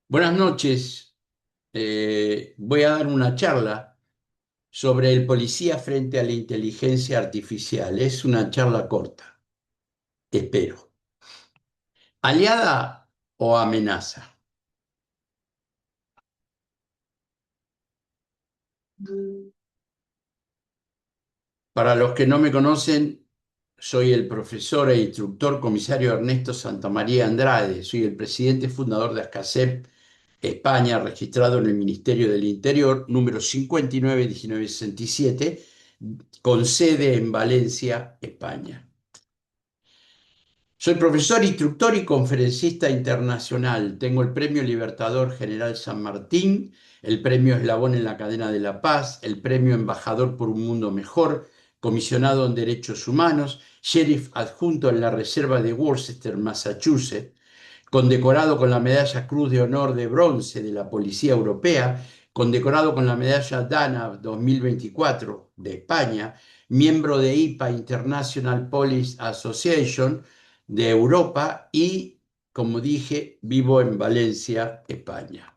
Buenas noches. Voy a dar una charla sobre el policía frente a la inteligencia artificial. Es una charla corta, espero. ¿Aliada o amenaza? Para los que no me conocen, soy el profesor e instructor comisario Ernesto Santamaría Andrade. Soy el presidente fundador de ASCASEP España, registrado en el Ministerio del Interior, número 591967, con sede en Valencia, España. Soy profesor, instructor y conferencista internacional. Tengo el Premio Libertador General San Martín, el Premio Eslabón en la Cadena de la Paz, el Premio Embajador por un Mundo Mejor, comisionado en Derechos Humanos, sheriff adjunto en la Reserva de Worcester, Massachusetts, condecorado con la Medalla Cruz de Honor de Bronce de la Policía Europea, condecorado con la Medalla Dana 2024 de España, miembro de IPA, International Police Association de Europa y, como dije, vivo en Valencia, España.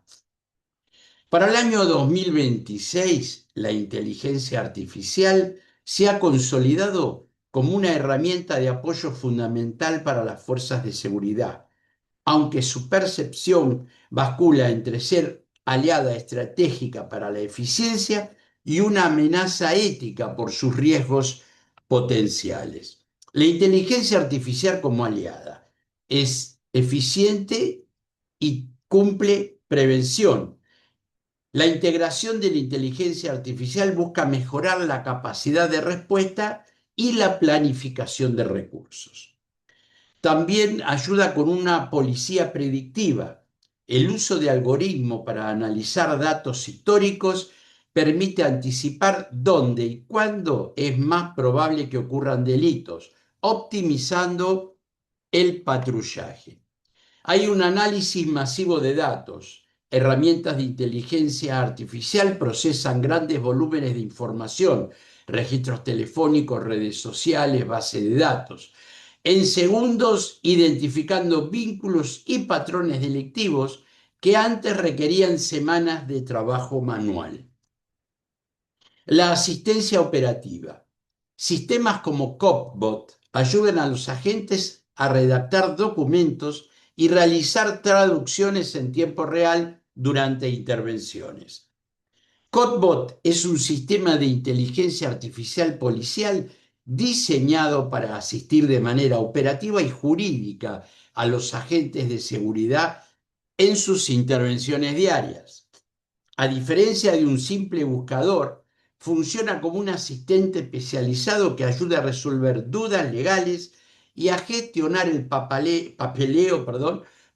Para el año 2026, la inteligencia artificial se ha consolidado como una herramienta de apoyo fundamental para las fuerzas de seguridad, aunque su percepción bascula entre ser aliada estratégica para la eficiencia y una amenaza ética por sus riesgos potenciales. La inteligencia artificial como aliada es eficiente y cumple prevención. La integración de la inteligencia artificial busca mejorar la capacidad de respuesta y la planificación de recursos. También ayuda con una policía predictiva. El uso de algoritmos para analizar datos históricos permite anticipar dónde y cuándo es más probable que ocurran delitos, optimizando el patrullaje. Hay un análisis masivo de datos. Herramientas de inteligencia artificial procesan grandes volúmenes de información, registros telefónicos, redes sociales, base de datos en segundos, identificando vínculos y patrones delictivos que antes requerían semanas de trabajo manual. La asistencia operativa. Sistemas como Copbot ayudan a los agentes a redactar documentos y realizar traducciones en tiempo real durante intervenciones. Copbot es un sistema de inteligencia artificial policial diseñado para asistir de manera operativa y jurídica a los agentes de seguridad en sus intervenciones diarias. A diferencia de un simple buscador, funciona como un asistente especializado que ayuda a resolver dudas legales y a gestionar el papeleo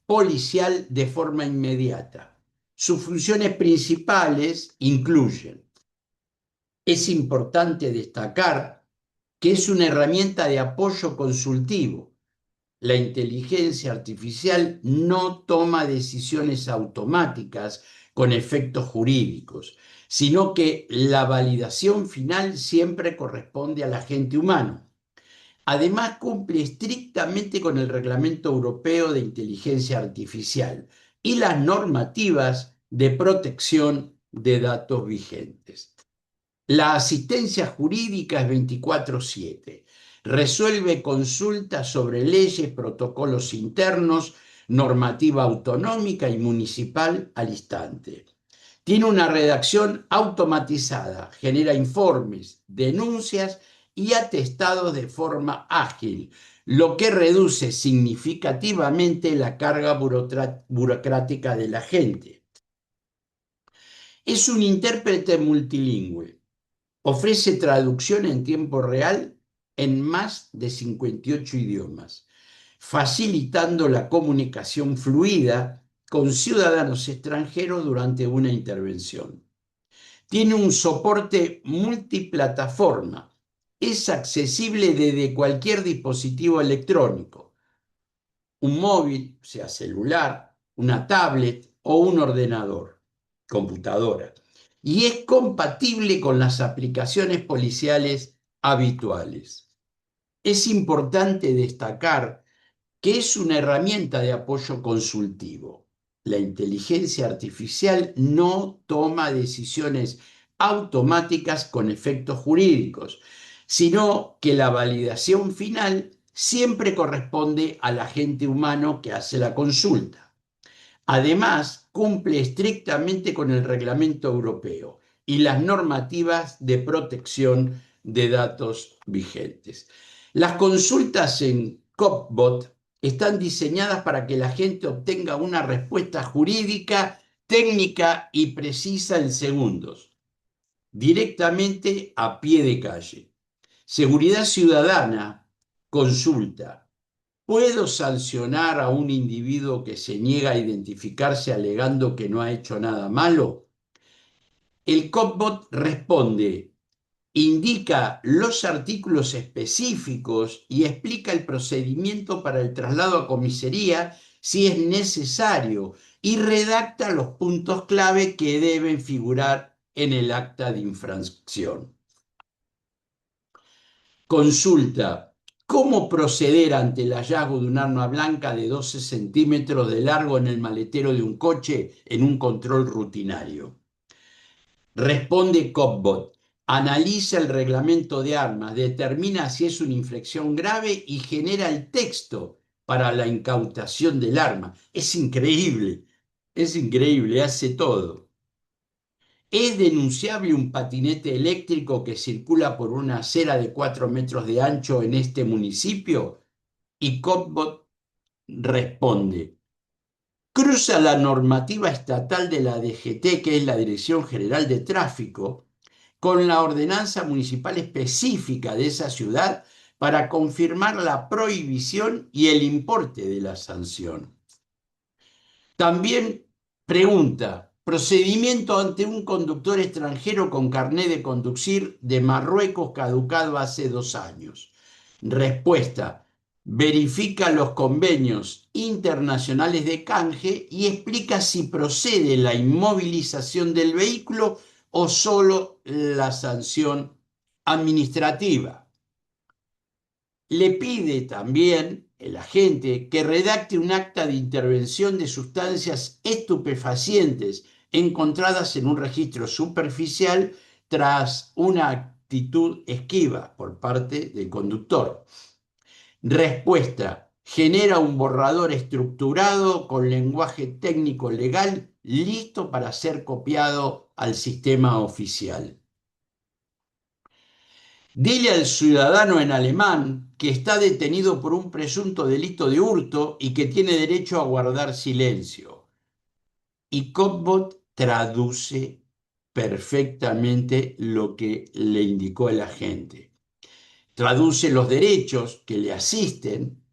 policial de forma inmediata. Sus funciones principales incluyen: es importante destacar que es una herramienta de apoyo consultivo. La inteligencia artificial no toma decisiones automáticas con efectos jurídicos, sino que la validación final siempre corresponde al agente humano. Además, cumple estrictamente con el Reglamento Europeo de Inteligencia Artificial y las normativas de protección de datos vigentes. La asistencia jurídica es 24/7. Resuelve consultas sobre leyes, protocolos internos, normativa autonómica y municipal al instante. Tiene una redacción automatizada, genera informes, denuncias y atestados de forma ágil, lo que reduce significativamente la carga burocrática de la gente. Es un intérprete multilingüe. Ofrece traducción en tiempo real en más de 58 idiomas, facilitando la comunicación fluida con ciudadanos extranjeros durante una intervención. Tiene un soporte multiplataforma. Es accesible desde cualquier dispositivo electrónico, un móvil, sea celular, una tablet o un ordenador, computadora, y es compatible con las aplicaciones policiales habituales. Es importante destacar que es una herramienta de apoyo consultivo. la inteligencia artificial no toma decisiones automáticas con efectos jurídicos, sino que la validación final siempre corresponde al agente humano que hace la consulta. Además, cumple estrictamente con el reglamento europeo y las normativas de protección de datos vigentes. Las consultas en CopBot están diseñadas para que la gente obtenga una respuesta jurídica, técnica y precisa en segundos, directamente a pie de calle. Seguridad Ciudadana consulta: ¿puedo sancionar a un individuo que se niega a identificarse alegando que no ha hecho nada malo? El COPBOT responde, indica los artículos específicos y explica el procedimiento para el traslado a comisaría si es necesario y redacta los puntos clave que deben figurar en el acta de infracción. Consulta: ¿cómo proceder ante el hallazgo de un arma blanca de 12 centímetros de largo en el maletero de un coche en un control rutinario? Responde COPBOT: analiza el reglamento de armas, determina si es una infracción grave y genera el texto para la incautación del arma. Es increíble, hace todo. ¿Es denunciable un patinete eléctrico que circula por una acera de 4 metros de ancho en este municipio? Y COPBOT responde: cruza la normativa estatal de la DGT, que es la Dirección General de Tráfico, con la ordenanza municipal específica de esa ciudad para confirmar la prohibición y el importe de la sanción. También pregunta: procedimiento ante un conductor extranjero con carné de conducir de Marruecos caducado hace 2 años. Respuesta: verifica los convenios internacionales de canje y explica si procede la inmovilización del vehículo o solo la sanción administrativa. Le pide también el agente que redacte un acta de intervención de sustancias estupefacientes encontradas en un registro superficial tras una actitud esquiva por parte del conductor. Respuesta: genera un borrador estructurado con lenguaje técnico legal listo para ser copiado al sistema oficial. Dile al ciudadano en alemán que está detenido por un presunto delito de hurto y que tiene derecho a guardar silencio. Y COPBOT traduce perfectamente lo que le indicó el agente. Traduce los derechos que le asisten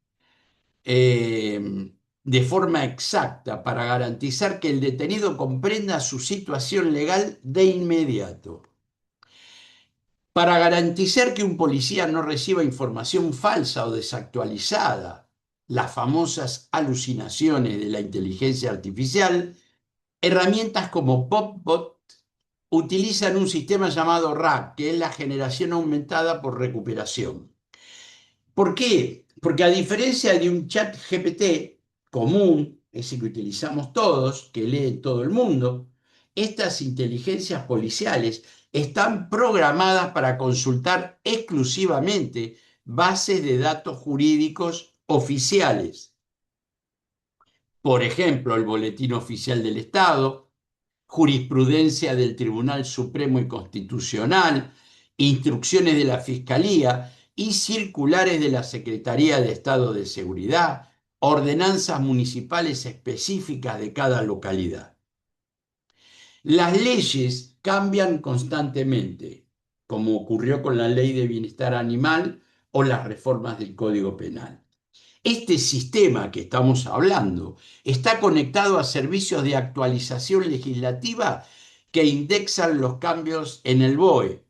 de forma exacta para garantizar que el detenido comprenda su situación legal de inmediato. Para garantizar que un policía no reciba información falsa o desactualizada, las famosas alucinaciones de la inteligencia artificial, herramientas como PopBot utilizan un sistema llamado RAG, que es la generación aumentada por recuperación. ¿Por qué? Porque a diferencia de un chat GPT común, ese que utilizamos todos, que lee todo el mundo, estas inteligencias policiales están programadas para consultar exclusivamente bases de datos jurídicos oficiales. Por ejemplo, el Boletín Oficial del Estado, jurisprudencia del Tribunal Supremo y Constitucional, instrucciones de la Fiscalía y circulares de la Secretaría de Estado de Seguridad, ordenanzas municipales específicas de cada localidad. Las leyes cambian constantemente, como ocurrió con la Ley de Bienestar Animal o las reformas del Código Penal. Este sistema que estamos hablando está conectado a servicios de actualización legislativa que indexan los cambios en el BOE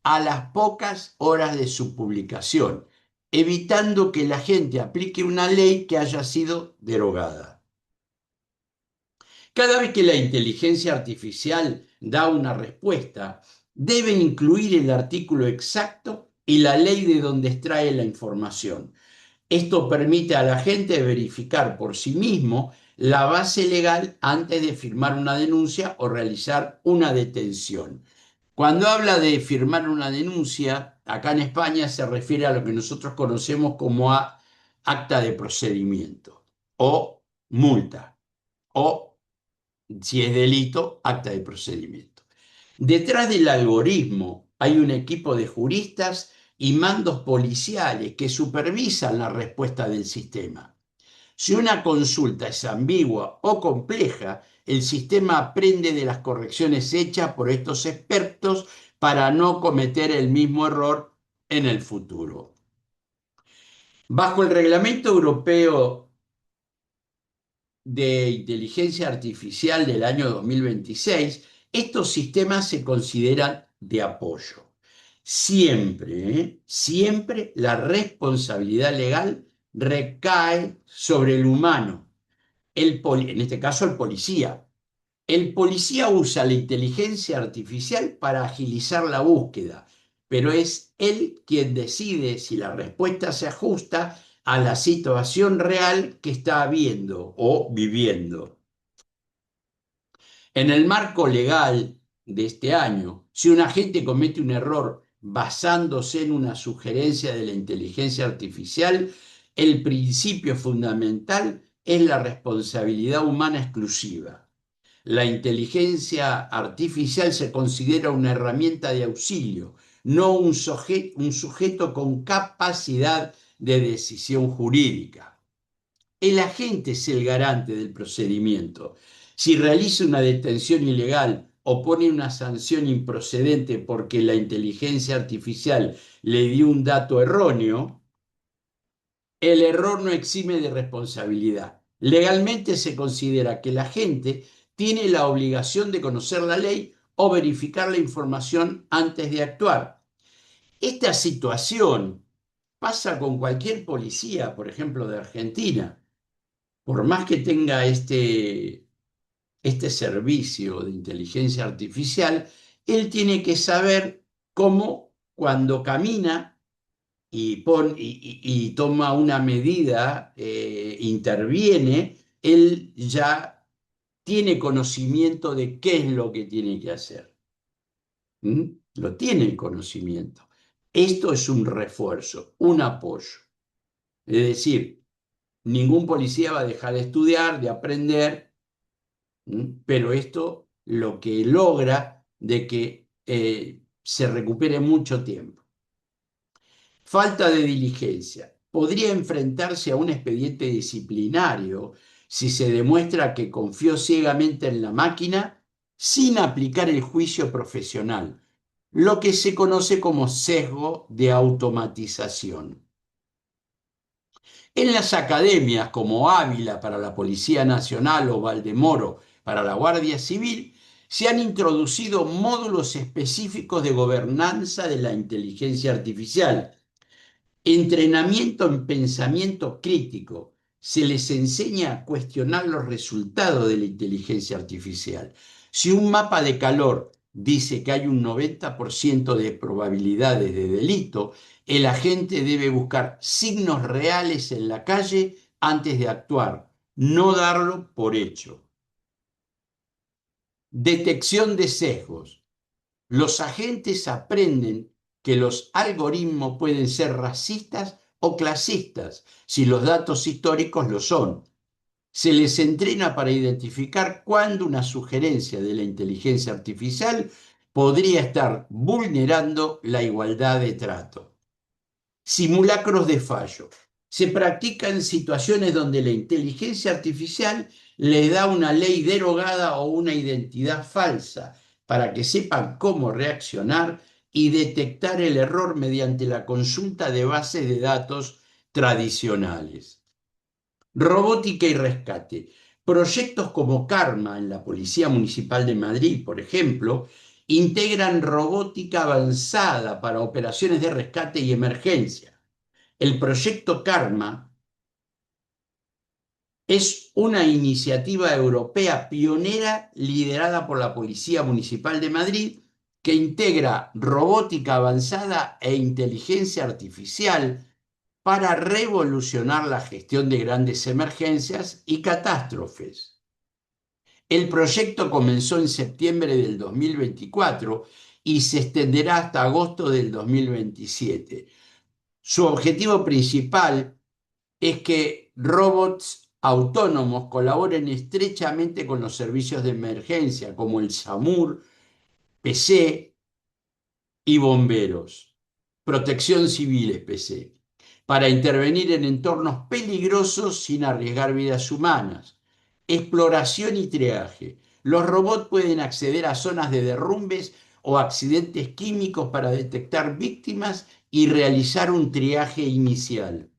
a las pocas horas de su publicación, evitando que la gente aplique una ley que haya sido derogada. Cada vez que la inteligencia artificial da una respuesta, debe incluir el artículo exacto y la ley de donde extrae la información. Esto permite a la gente verificar por sí mismo la base legal antes de firmar una denuncia o realizar una detención. Cuando habla de firmar una denuncia, acá en España se refiere a lo que nosotros conocemos como acta de procedimiento o multa o, si es delito, acta de procedimiento. Detrás del algoritmo hay un equipo de juristas y mandos policiales que supervisan la respuesta del sistema. Si una consulta es ambigua o compleja, el sistema aprende de las correcciones hechas por estos expertos para no cometer el mismo error en el futuro. Bajo el Reglamento Europeo de Inteligencia Artificial del año 2026, estos sistemas se consideran de apoyo. Siempre la responsabilidad legal recae sobre el humano, en este caso el policía. El policía usa la inteligencia artificial para agilizar la búsqueda, pero es él quien decide si la respuesta se ajusta a la situación real que está viendo o viviendo. En el marco legal de este año, si un agente comete un error basándose en una sugerencia de la inteligencia artificial, el principio fundamental es la responsabilidad humana exclusiva. La inteligencia artificial se considera una herramienta de auxilio, no un sujeto con capacidad de decisión jurídica. El agente es el garante del procedimiento. Si realiza una detención ilegal o pone una sanción improcedente porque la inteligencia artificial le dio un dato erróneo, el error no exime de responsabilidad. Legalmente se considera que la gente tiene la obligación de conocer la ley o verificar la información antes de actuar. Esta situación pasa con cualquier policía, por ejemplo, de Argentina. Por más que tenga este servicio de inteligencia artificial, él tiene que saber cómo cuando camina y toma una medida, interviene, él ya tiene conocimiento de qué es lo que tiene que hacer. ¿Mm? Lo tiene el conocimiento. Esto es un refuerzo, un apoyo. Es decir, ningún policía va a dejar de estudiar, de aprender, pero esto lo que logra de que se recupere mucho tiempo. Falta de diligencia. Podría enfrentarse a un expediente disciplinario si se demuestra que confió ciegamente en la máquina sin aplicar el juicio profesional, lo que se conoce como sesgo de automatización. En las academias como Ávila para la Policía Nacional o Valdemoro para la Guardia Civil, se han introducido módulos específicos de gobernanza de la inteligencia artificial, entrenamiento en pensamiento crítico. Se les enseña a cuestionar los resultados de la inteligencia artificial. Si un mapa de calor dice que hay un 90% de probabilidades de delito, el agente debe buscar signos reales en la calle antes de actuar, no darlo por hecho. Detección de sesgos. Los agentes aprenden que los algoritmos pueden ser racistas o clasistas, si los datos históricos lo son. Se les entrena para identificar cuándo una sugerencia de la inteligencia artificial podría estar vulnerando la igualdad de trato. Simulacros de fallo. Se practica en situaciones donde la inteligencia artificial le da una ley derogada o una identidad falsa para que sepan cómo reaccionar y detectar el error mediante la consulta de bases de datos tradicionales. Robótica y rescate. Proyectos como Karma en la Policía Municipal de Madrid, por ejemplo, integran robótica avanzada para operaciones de rescate y emergencia. El proyecto Karma es una iniciativa europea pionera liderada por la Policía Municipal de Madrid que integra robótica avanzada e inteligencia artificial para revolucionar la gestión de grandes emergencias y catástrofes. El proyecto comenzó en septiembre del 2024 y se extenderá hasta agosto del 2027. Su objetivo principal es que robots autónomos colaboren estrechamente con los servicios de emergencia, como el SAMUR, PC y bomberos, protección civil PC, para intervenir en entornos peligrosos sin arriesgar vidas humanas. Exploración y triaje. Los robots pueden acceder a zonas de derrumbes o accidentes químicos para detectar víctimas y realizar un triaje inicial.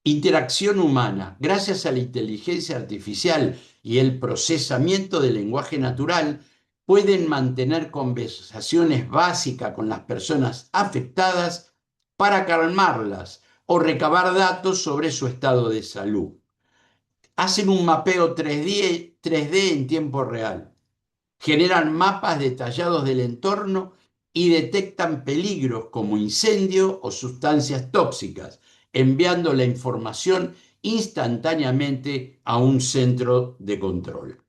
Interacción humana. Gracias a la inteligencia artificial y el procesamiento del lenguaje natural, pueden mantener conversaciones básicas con las personas afectadas para calmarlas o recabar datos sobre su estado de salud. Hacen un mapeo 3D en tiempo real. Generan mapas detallados del entorno y detectan peligros como incendio o sustancias tóxicas, enviando la información instantáneamente a un centro de control.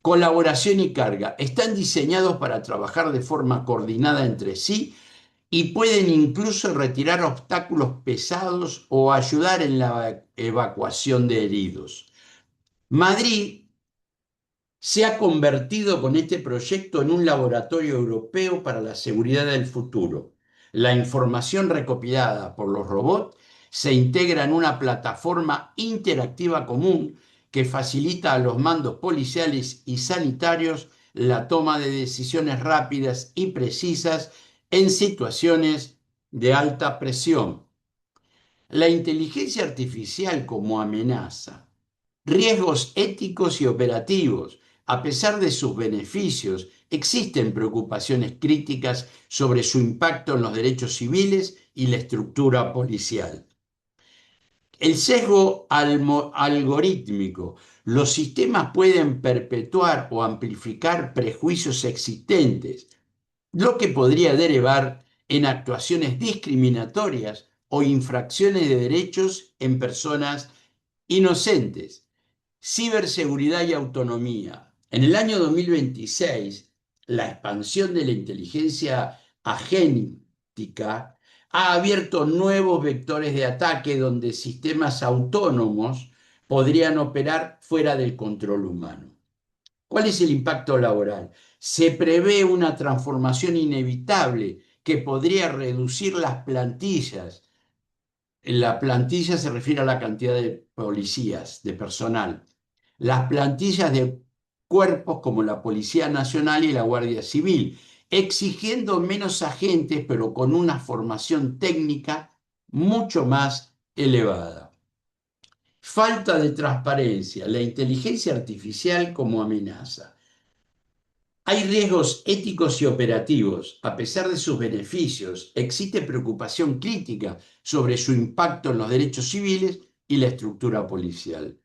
Colaboración y carga. Están diseñados para trabajar de forma coordinada entre sí y pueden incluso retirar obstáculos pesados o ayudar en la evacuación de heridos. Madrid se ha convertido con este proyecto en un laboratorio europeo para la seguridad del futuro. La información recopilada por los robots se integra en una plataforma interactiva común que facilita a los mandos policiales y sanitarios la toma de decisiones rápidas y precisas en situaciones de alta presión. La inteligencia artificial como amenaza. Riesgos éticos y operativos. A pesar de sus beneficios, existen preocupaciones críticas sobre su impacto en los derechos civiles y la estructura policial. El sesgo algorítmico. Los sistemas pueden perpetuar o amplificar prejuicios existentes, lo que podría derivar en actuaciones discriminatorias o infracciones de derechos en personas inocentes. Ciberseguridad y autonomía. En el año 2026, la expansión de la inteligencia agéntica ha abierto nuevos vectores de ataque donde sistemas autónomos podrían operar fuera del control humano. ¿Cuál es el impacto laboral? Se prevé una transformación inevitable que podría reducir las plantillas. La plantilla se refiere a la cantidad de policías, de personal. Las plantillas de cuerpos como la Policía Nacional y la Guardia Civil, exigiendo menos agentes, pero con una formación técnica mucho más elevada. Falta de transparencia, la inteligencia artificial como amenaza. Hay riesgos éticos y operativos. A pesar de sus beneficios, existe preocupación crítica sobre su impacto en los derechos civiles y la estructura policial.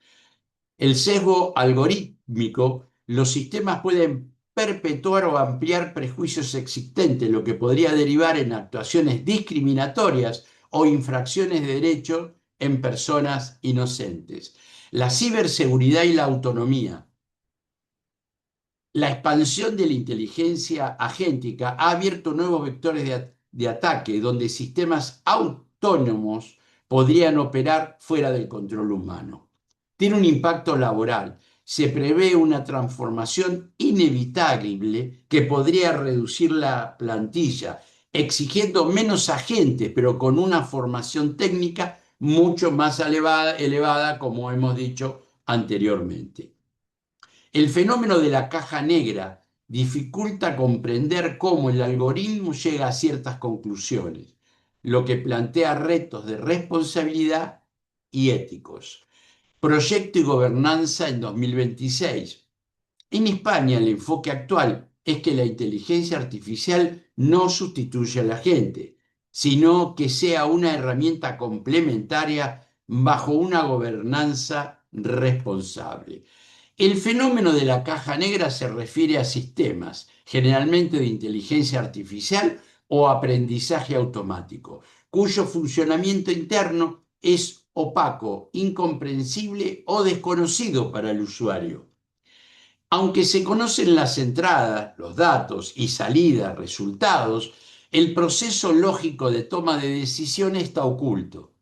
El sesgo algorítmico. Los sistemas pueden perpetuar o ampliar prejuicios existentes, lo que podría derivar en actuaciones discriminatorias o infracciones de derechos en personas inocentes. La ciberseguridad y la autonomía. La expansión de la inteligencia agéntica ha abierto nuevos vectores de ataque donde sistemas autónomos podrían operar fuera del control humano. Tiene un impacto laboral. Se prevé una transformación inevitable que podría reducir la plantilla, exigiendo menos agentes, pero con una formación técnica mucho más elevada, como hemos dicho anteriormente. El fenómeno de la caja negra dificulta comprender cómo el algoritmo llega a ciertas conclusiones, lo que plantea retos de responsabilidad y éticos. Proyecto y gobernanza en 2026. En España, el enfoque actual es que la inteligencia artificial no sustituye a la gente, sino que sea una herramienta complementaria bajo una gobernanza responsable. El fenómeno de la caja negra se refiere a sistemas, generalmente de inteligencia artificial o aprendizaje automático, cuyo funcionamiento interno es opaco, incomprensible o desconocido para el usuario. Aunque se conocen las entradas, los datos y salidas, resultados, el proceso lógico de toma de decisión está oculto,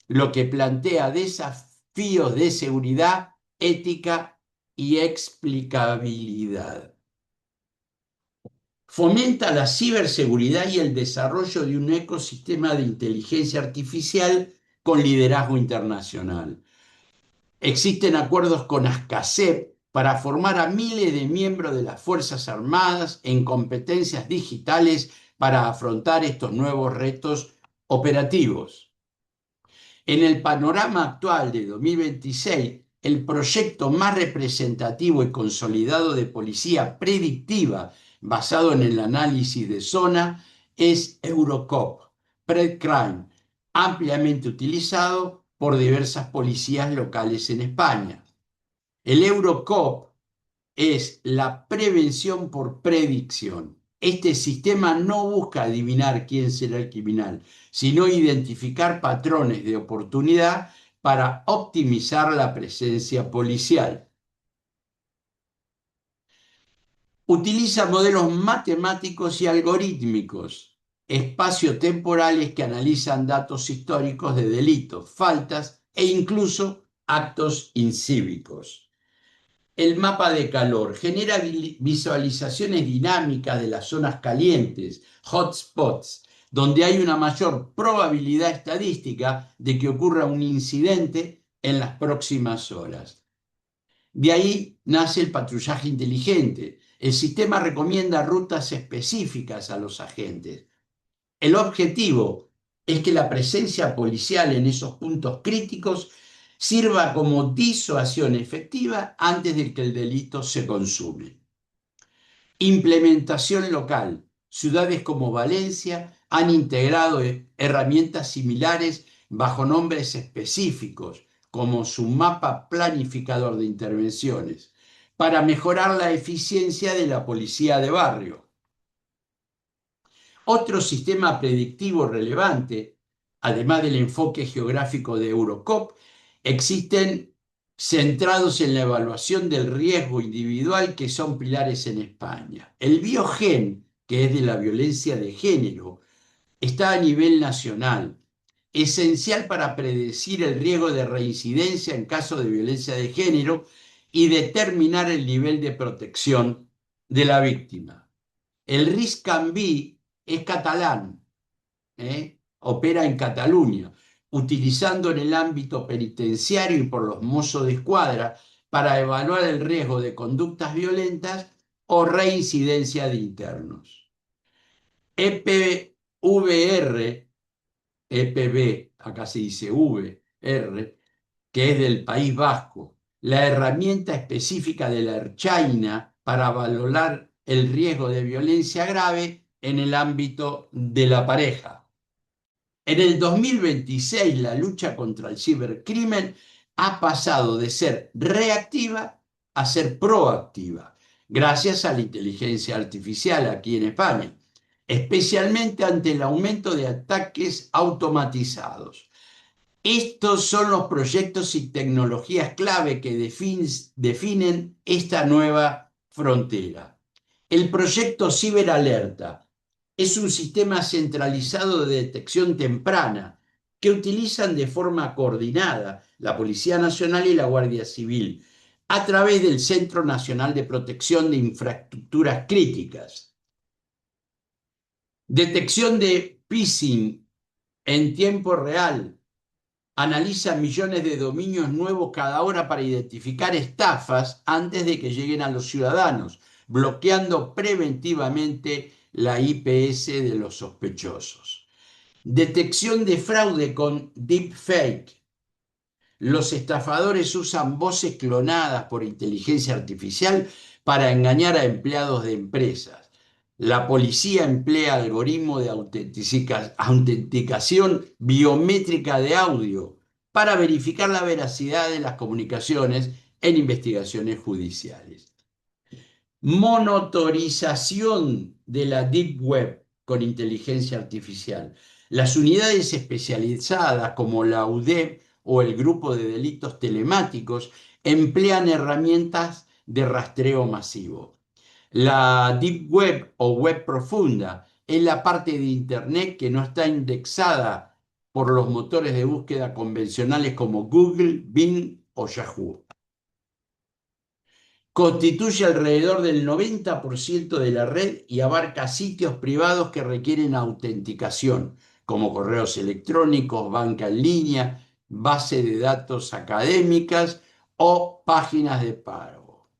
lo que plantea desafíos de seguridad, ética y explicabilidad. Fomenta la ciberseguridad y el desarrollo de un ecosistema de inteligencia artificial con liderazgo internacional. Existen acuerdos con ASCACEP para formar a miles de miembros de las Fuerzas Armadas en competencias digitales para afrontar estos nuevos retos operativos. En el panorama actual de 2026, el proyecto más representativo y consolidado de policía predictiva basado en el análisis de zona es Eurocop, PredCrime, ampliamente utilizado por diversas policías locales en España. El Eurocop es la prevención por predicción. Este sistema no busca adivinar quién será el criminal, sino identificar patrones de oportunidad para optimizar la presencia policial. Utiliza modelos matemáticos y algorítmicos, espaciotemporales que analizan datos históricos de delitos, faltas e incluso actos incívicos. El mapa de calor genera visualizaciones dinámicas de las zonas calientes, hotspots, donde hay una mayor probabilidad estadística de que ocurra un incidente en las próximas horas. De ahí nace el patrullaje inteligente. El sistema recomienda rutas específicas a los agentes. El objetivo es que la presencia policial en esos puntos críticos sirva como disuasión efectiva antes de que el delito se consume. Implementación local. Ciudades como Valencia han integrado herramientas similares bajo nombres específicos, como su mapa planificador de intervenciones, para mejorar la eficiencia de la policía de barrio. Otro sistema predictivo relevante, además del enfoque geográfico de Eurocop, existen centrados en la evaluación del riesgo individual que son pilares en España. El Biogen, que es de la violencia de género, está a nivel nacional, esencial para predecir el riesgo de reincidencia en caso de violencia de género y determinar el nivel de protección de la víctima. El RISC-CANVI es catalán, opera en Cataluña, utilizando en el ámbito penitenciario y por los Mossos de Escuadra para evaluar el riesgo de conductas violentas o reincidencia de internos. EPVR, EPB, acá se dice VR, que es del País Vasco, la herramienta específica de la Ertzaintza para valorar el riesgo de violencia grave en el ámbito de la pareja. En el 2026, la lucha contra el cibercrimen ha pasado de ser reactiva a ser proactiva, gracias a la inteligencia artificial aquí en España, especialmente ante el aumento de ataques automatizados. Estos son los proyectos y tecnologías clave que definen esta nueva frontera. El proyecto Ciberalerta es un sistema centralizado de detección temprana que utilizan de forma coordinada la Policía Nacional y la Guardia Civil a través del Centro Nacional de Protección de Infraestructuras Críticas. Detección de phishing en tiempo real. Analiza millones de dominios nuevos cada hora para identificar estafas antes de que lleguen a los ciudadanos, bloqueando preventivamente la IPS de los sospechosos. Detección de fraude con deepfake. Los estafadores usan voces clonadas por inteligencia artificial para engañar a empleados de empresas. La policía emplea algoritmos de autenticación biométrica de audio para verificar la veracidad de las comunicaciones en investigaciones judiciales. Monitorización de la Deep Web con inteligencia artificial. Las unidades especializadas como la UDEP o el Grupo de Delitos Telemáticos emplean herramientas de rastreo masivo. La Deep Web o web profunda es la parte de Internet que no está indexada por los motores de búsqueda convencionales como Google, Bing o Yahoo. Constituye alrededor del 90% de la red y abarca sitios privados que requieren autenticación, como correos electrónicos, banca en línea, base de datos académicas o páginas de pago.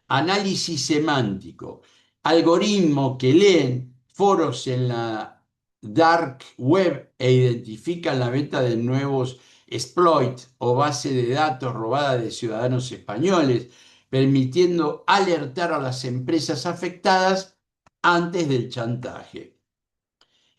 Análisis semántico, algoritmos que leen foros en la dark web e identifican la venta de nuevos exploits o base de datos robada de ciudadanos españoles, permitiendo alertar a las empresas afectadas antes del chantaje.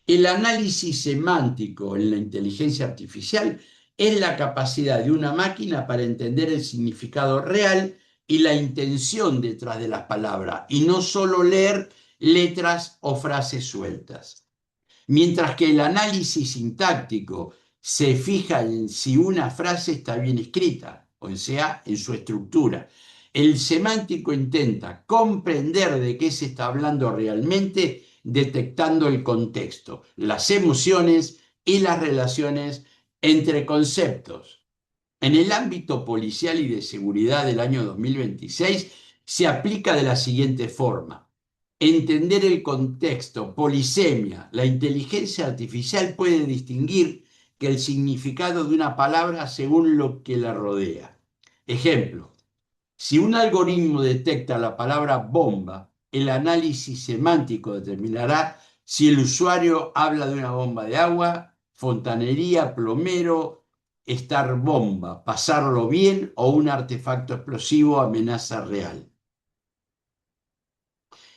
El análisis semántico en la inteligencia artificial es la capacidad de una máquina para entender el significado real y la intención detrás de las palabras, y no solo leer letras o frases sueltas. Mientras que el análisis sintáctico se fija en si una frase está bien escrita, o sea, en su estructura. El semántico intenta comprender de qué se está hablando realmente, detectando el contexto, las emociones y las relaciones entre conceptos. En el ámbito policial y de seguridad del año 2026 se aplica de la siguiente forma. Entender el contexto, polisemia. La inteligencia artificial puede distinguir que el significado de una palabra según lo que la rodea. Ejemplo, si un algoritmo detecta la palabra bomba, el análisis semántico determinará si el usuario habla de una bomba de agua, fontanería, plomero, estar bomba, pasarlo bien o un artefacto explosivo, amenaza real.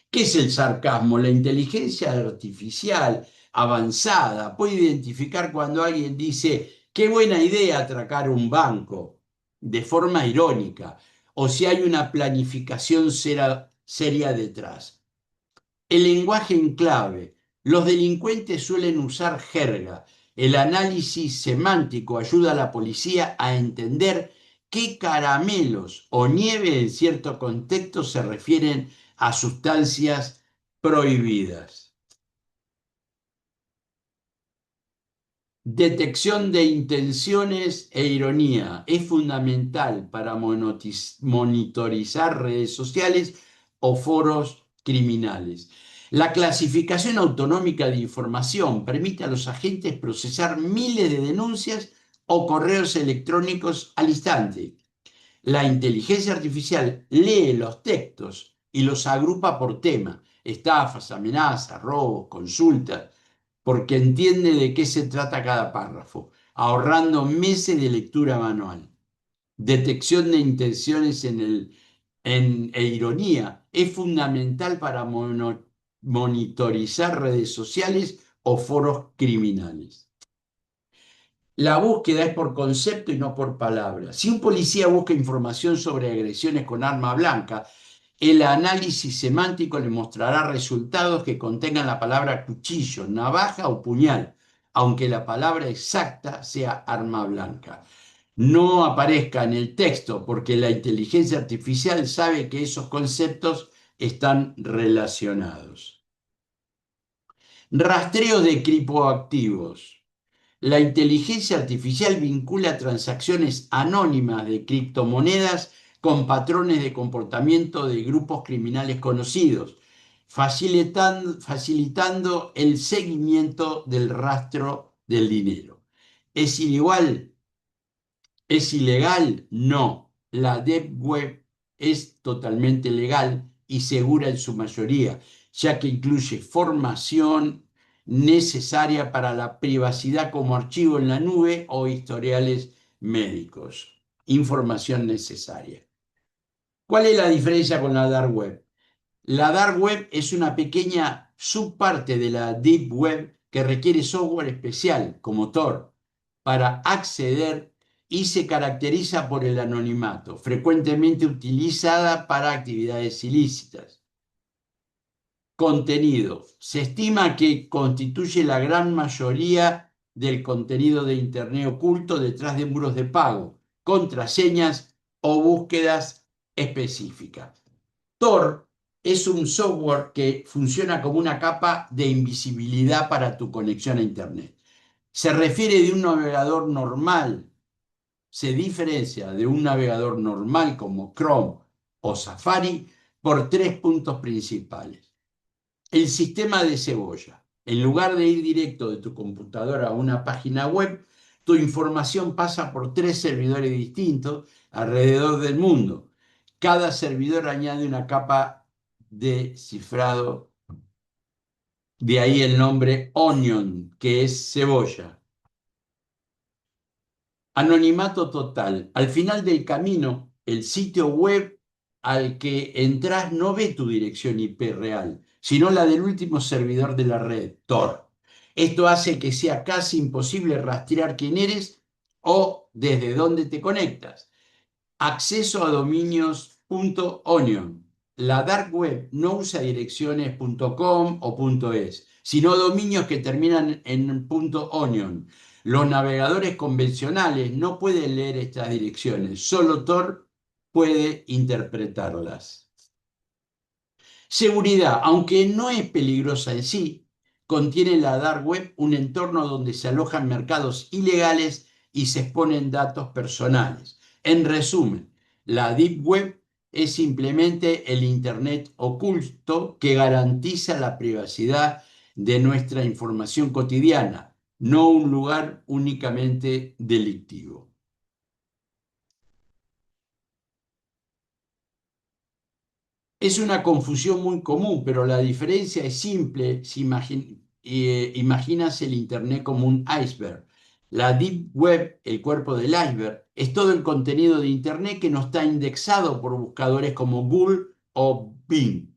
¿Qué es el sarcasmo? La inteligencia artificial avanzada puede identificar cuando alguien dice, qué buena idea atracar un banco, de forma irónica, o si hay una planificación seria detrás. El lenguaje en clave. Los delincuentes suelen usar jerga. El análisis semántico ayuda a la policía a entender qué caramelos o nieve en cierto contexto se refieren a sustancias prohibidas. Detección de intenciones e ironía es fundamental para monitorizar redes sociales o foros criminales. La clasificación autonómica de información permite a los agentes procesar miles de denuncias o correos electrónicos al instante. La inteligencia artificial lee los textos y los agrupa por tema: estafas, amenazas, robos, consultas, porque entiende de qué se trata cada párrafo, ahorrando meses de lectura manual. Detección de intenciones e ironía es fundamental para monitorizar redes sociales o foros criminales. La búsqueda es por concepto y no por palabra. Si un policía busca información sobre agresiones con arma blanca, el análisis semántico le mostrará resultados que contengan la palabra cuchillo, navaja o puñal, aunque la palabra exacta sea arma blanca. No aparezca en el texto porque la inteligencia artificial sabe que esos conceptos están relacionados. Rastreo de criptoactivos. La inteligencia artificial vincula transacciones anónimas de criptomonedas con patrones de comportamiento de grupos criminales conocidos, facilitando el seguimiento del rastro del dinero. ¿Es igual? ¿Es ilegal? No. La Deep Web es totalmente legal y segura en su mayoría, ya que incluye formación necesaria para la privacidad como archivo en la nube o historiales médicos. Información necesaria. ¿Cuál es la diferencia con la Dark Web? La Dark Web es una pequeña subparte de la Deep Web que requiere software especial, como Tor, para acceder y se caracteriza por el anonimato, frecuentemente utilizada para actividades ilícitas. Contenido. Se estima que constituye la gran mayoría del contenido de Internet oculto detrás de muros de pago, contraseñas o búsquedas específicas. Tor es un software que funciona como una capa de invisibilidad para tu conexión a Internet. Se refiere de un navegador normal, se diferencia de un navegador normal como Chrome o Safari por tres puntos principales. El sistema de cebolla. En lugar de ir directo de tu computadora a una página web, tu información pasa por tres servidores distintos alrededor del mundo. Cada servidor añade una capa de cifrado, de ahí el nombre Onion, que es cebolla. Anonimato total. Al final del camino, el sitio web al que entras no ve tu dirección IP real, sino la del último servidor de la red, Tor. Esto hace que sea casi imposible rastrear quién eres o desde dónde te conectas. Acceso a dominios .onion. La dark web no usa direcciones .com o .es, sino dominios que terminan en .onion. Los navegadores convencionales no pueden leer estas direcciones, solo Tor puede interpretarlas. Seguridad, aunque no es peligrosa en sí, contiene la dark web un entorno donde se alojan mercados ilegales y se exponen datos personales. En resumen, la deep web es simplemente el Internet oculto que garantiza la privacidad de nuestra información cotidiana, no un lugar únicamente delictivo. Es una confusión muy común, pero la diferencia es simple si imaginas el Internet como un iceberg. La Deep Web, el cuerpo del iceberg, es todo el contenido de Internet que no está indexado por buscadores como Google o Bing.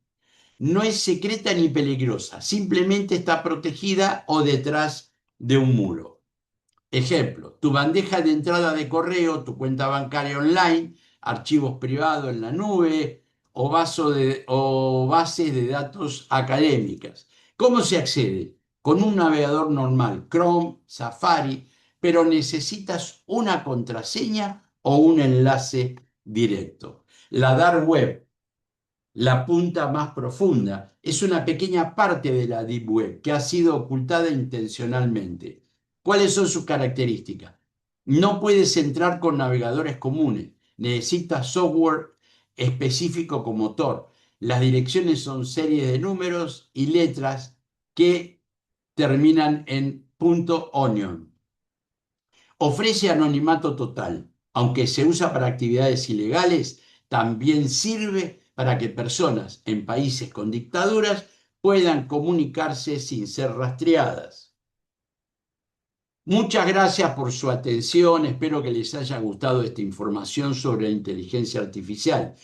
No es secreta ni peligrosa, simplemente está protegida o detrás de un muro. Ejemplo, tu bandeja de entrada de correo, tu cuenta bancaria online, archivos privados en la nube o bases de datos académicas. ¿Cómo se accede? Con un navegador normal, Chrome, Safari, pero necesitas una contraseña o un enlace directo. La dark web, la punta más profunda, es una pequeña parte de la Deep Web que ha sido ocultada intencionalmente. ¿Cuáles son sus características? No puedes entrar con navegadores comunes, necesitas software específico como Tor. Las direcciones son series de números y letras que terminan en .onion. Ofrece anonimato total. Aunque se usa para actividades ilegales, también sirve para que personas en países con dictaduras puedan comunicarse sin ser rastreadas. Muchas gracias por su atención. Espero que les haya gustado esta información sobre la inteligencia artificial.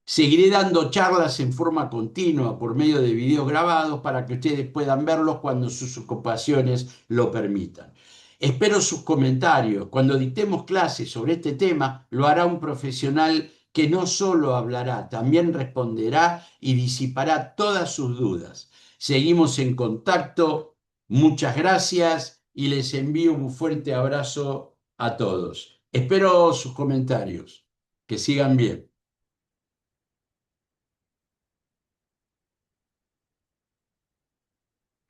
Seguiré dando charlas en forma continua por medio de videos grabados para que ustedes puedan verlos cuando sus ocupaciones lo permitan. Espero sus comentarios. Cuando dictemos clases sobre este tema, lo hará un profesional que no solo hablará, también responderá y disipará todas sus dudas. Seguimos en contacto. Muchas gracias y les envío un fuerte abrazo a todos. Espero sus comentarios. Que sigan bien.